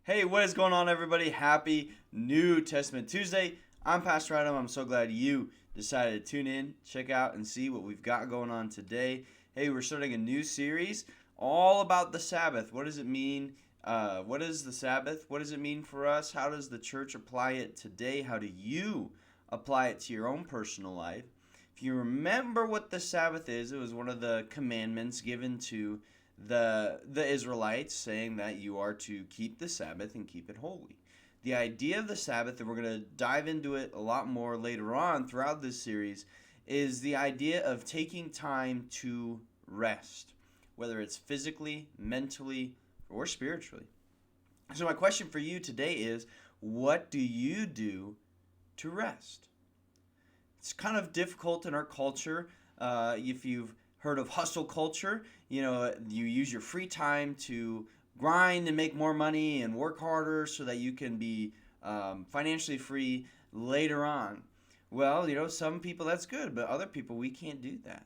Hey, what is going on, everybody? Happy New Testament Tuesday. I'm Pastor Adam. I'm so glad you decided to tune in, check out, and see what we've got going on today. Hey, we're starting a new series all about the Sabbath. What does it mean? What is the Sabbath? What does it mean for us? How does the church apply it today? How do you apply it to your own personal life? If you remember what the Sabbath is, it was one of the commandments given to the Israelites, saying that you are to keep the Sabbath and keep it holy. The idea of the Sabbath, and we're going to dive into it a lot more later on throughout this series, is the idea of taking time to rest, whether it's physically, mentally, or spiritually. So my question for you today is, what do you do to rest? It's kind of difficult in our culture. If you've heard of hustle culture, you use your free time to grind and make more money and work harder so that you can be financially free later on. Well, some people that's good, but other people we can't do that.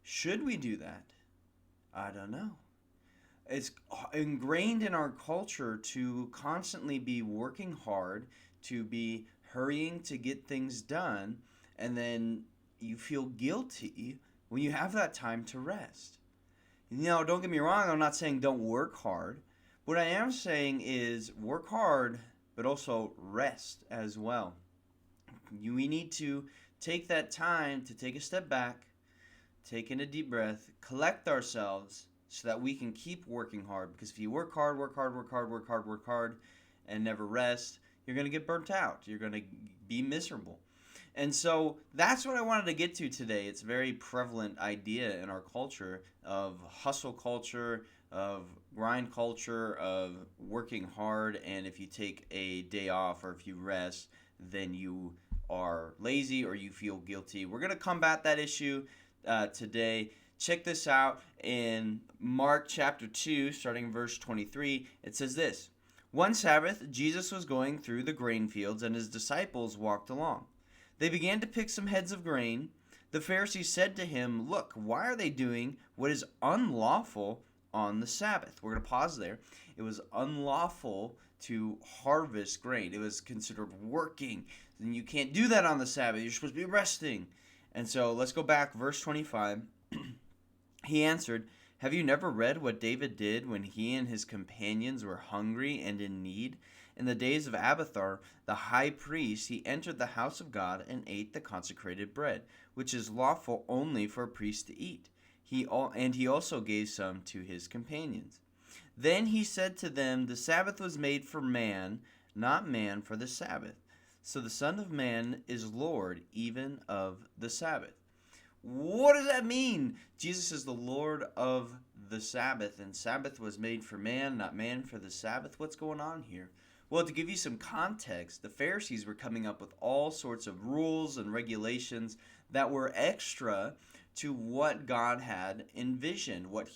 Should we do that? I don't know. It's ingrained in our culture to constantly be working hard, to be hurrying to get things done, and then you feel guilty when you have that time to rest. Don't get me wrong, I'm not saying don't work hard. What I am saying is work hard, but also rest as well. We need to take that time to take a step back, take in a deep breath, collect ourselves so that we can keep working hard. Because if you work hard, and never rest, you're going to get burnt out. You're going to be miserable. And so that's what I wanted to get to today. It's a very prevalent idea in our culture of hustle culture, of grind culture, of working hard. And if you take a day off or if you rest, then you are lazy or you feel guilty. We're going to combat that issue today. Check this out in Mark chapter 2, starting in verse 23. It says this: One Sabbath, Jesus was going through the grain fields, and his disciples walked along. They began to pick some heads of grain. The Pharisees said to him, "Look, why are they doing what is unlawful on the Sabbath?" We're going to pause there. It was unlawful to harvest grain. It was considered working. And you can't do that on the Sabbath. You're supposed to be resting. And so let's go back, verse 25. He answered, "Have you never read what David did when he and his companions were hungry and in need? In the days of Abiathar, the high priest, he entered the house of God and ate the consecrated bread, which is lawful only for a priest to eat. He also gave some to his companions. Then he said to them, the Sabbath was made for man, not man for the Sabbath. So the Son of Man is Lord even of the Sabbath." What does that mean? Jesus is the Lord of the Sabbath, and Sabbath was made for man, not man for the Sabbath. What's going on here? Well, to give you some context, the Pharisees were coming up with all sorts of rules and regulations that were extra to what God had envisioned, what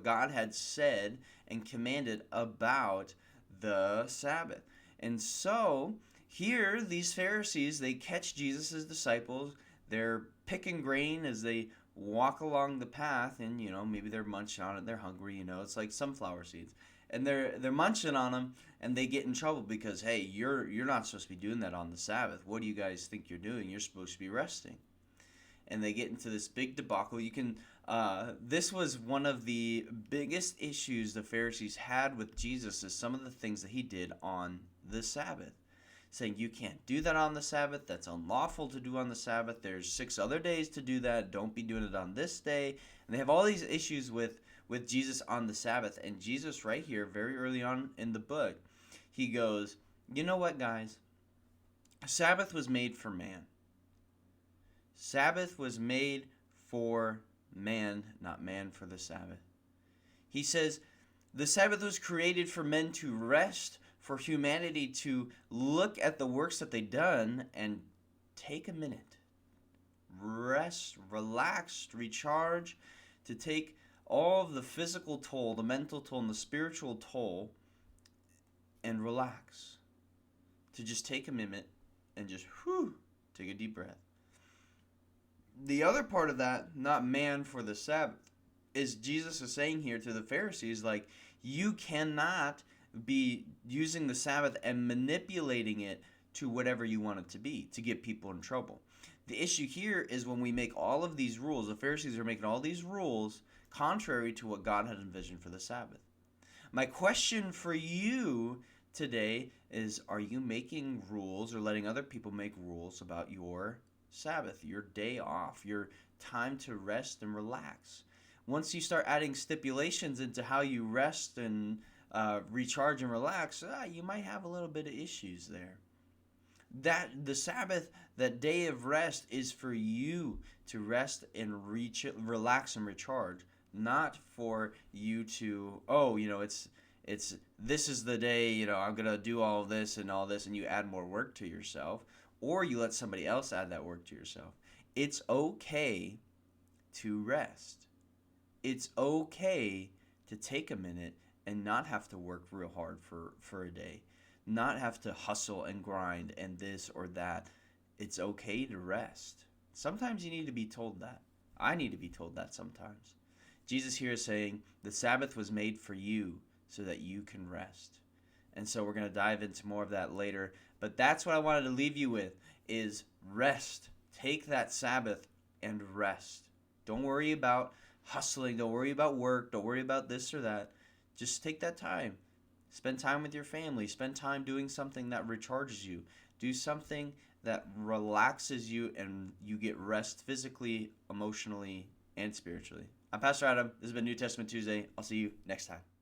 God had said and commanded about the Sabbath. And so here, these Pharisees, they catch Jesus' disciples. They're picking grain as they walk along the path, and maybe they're munching on it. They're hungry. It's like sunflower seeds, and they're munching on them, and they get in trouble because, hey, you're not supposed to be doing that on the Sabbath. What do you guys think you're doing? You're supposed to be resting. And they get into this big debacle. This was one of the biggest issues the Pharisees had with Jesus, is some of the things that he did on the Sabbath, saying you can't do that on the Sabbath. That's unlawful to do on the Sabbath. There's 6 other days to do that. Don't be doing it on this day. And they have all these issues with Jesus on the Sabbath. And Jesus right here, very early on in the book, he goes, you know what, guys? Sabbath was made for man. Sabbath was made for man, not man for the Sabbath. He says the Sabbath was created for men to rest, for humanity to look at the works that they've done and take a minute, rest, relax, recharge, to take all of the physical toll, the mental toll, and the spiritual toll, and relax. To just take a minute and just take a deep breath. The other part of that, not man for the Sabbath, is Jesus is saying here to the Pharisees, like, you cannot be using the Sabbath and manipulating it to whatever you want it to be to get people in trouble. The issue here is when we make all of these rules, the Pharisees are making all these rules contrary to what God had envisioned for the Sabbath. My question for you today is, are you making rules or letting other people make rules about your Sabbath, your day off, your time to rest and relax? Once you start adding stipulations into how you rest and recharge and relax, you might have a little bit of issues there. That the Sabbath, that day of rest, is for you to rest and relax and recharge, not for you to, it's this is the day, I'm gonna do all this, and you add more work to yourself, or you let somebody else add that work to yourself. It's okay to rest. It's okay to take a minute and not have to work real hard for a day, not have to hustle and grind and this or that. It's okay to rest. Sometimes you need to be told that. I need to be told that sometimes. Jesus here is saying the Sabbath was made for you so that you can rest. And so we're going to dive into more of that later. But that's what I wanted to leave you with, is rest. Take that Sabbath and rest. Don't worry about hustling. Don't worry about work. Don't worry about this or that. Just take that time. Spend time with your family. Spend time doing something that recharges you. Do something that relaxes you and you get rest physically, emotionally, and spiritually. I'm Pastor Adam. This has been New Testament Tuesday. I'll see you next time.